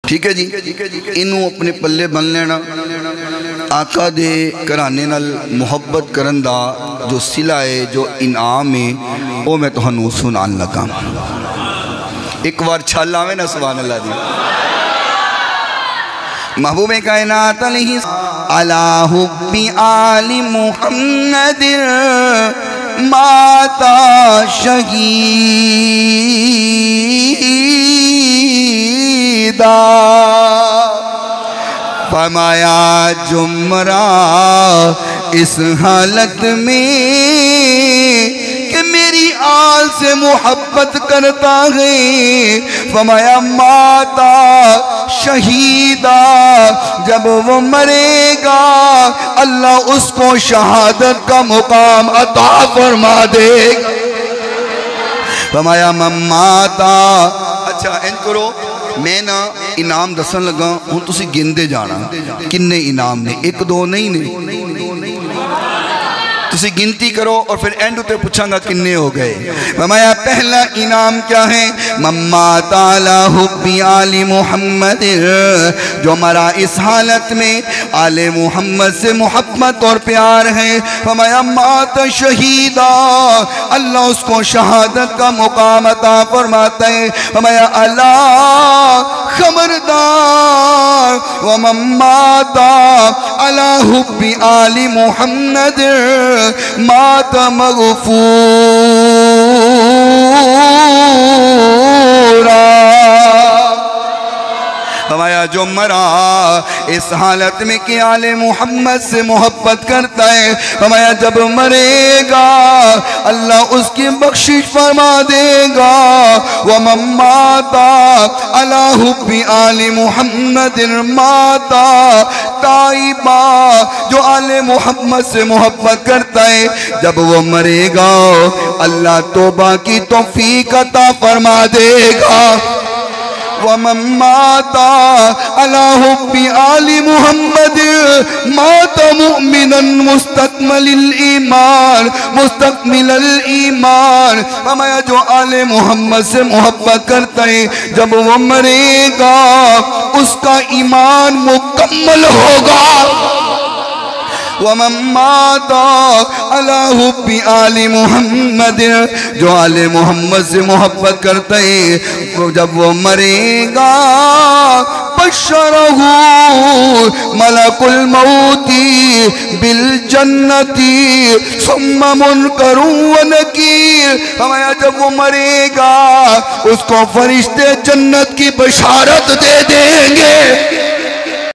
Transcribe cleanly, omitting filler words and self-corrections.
ठीक है जी, इनू अपने पल्ले बन लेना। आका दे घराने नाल मुहब्बत करन दा जो सिला है, जो इनाम है, वो मैं तुहानू सुनान लगा। एक बार छल आवे ना सुभान अल्लाह दी। महबूब कायनात अला हुब्बी आली मुहम्मद माता शहीदा फरमाया जुमरा इस हालत में कि मेरी आल से मोहब्बत करता है। फरमाया माता शहीदा, जब वो मरेगा अल्लाह उसको शहादत का मुकाम अता फरमा देगा। फरमाया माता, अच्छा इन करो, मैं ना इनाम दसन लगा हूँ, तुसी गिनते जाना किन्ने इनाम ने, एक दो नहीं ने, तुसी गिनती करो और फिर एंड उते पूछांगा किन्ने हो गए। फरमाया पहला इनाम क्या है? मम्मा ताला हुब्बी आली मुहम्मद, जो हमारा इस हालत में आले मुहम्मद से मोहब्बत और प्यार है। फरमाया माता शहीदा, अल्लाह उसको शहादत का मुकाम अता फरमाता है। फरमाया अल्लाह खबरदार, व मम्माता अला हुब्बी आली मुहम्मद माता मगफूरा। हमारा जो मरा इस हालत में कि आले मोहम्मद से मोहब्बत करता है, हमारा जब मरेगा अल्लाह उसकी बख्शिश फरमा देगा। व मम्माता अला हुब्बी आले मोहम्मद माता ताइबा, जो आले मोहम्मद से मोहब्बत करता है, जब वो मरेगा अल्लाह तौबा की तौफीक अता फरमा देगा। व मम्माता अला हुब्बी आली मुहम्मद माता मुमिनन मुस्तकमिल ईमान, मुस्तकमिल ईमान। हमारा जो आले मोहम्मद से मोहब्बत करता है, जब वो मरेगा उसका ईमान मुकम्मल होगा। व मम्माता अला हुब्बी आली मुहम्मद, जो आले मोहम्मद से मोहब्बत करता है, जब वो मरेगा बशरहू मलकुल मौती बिल जन्नती सुम्मा मुनकरू व नकीर। हमारा जब वो मरेगा उसको फरिश्ते जन्नत की बशारत दे देंगे।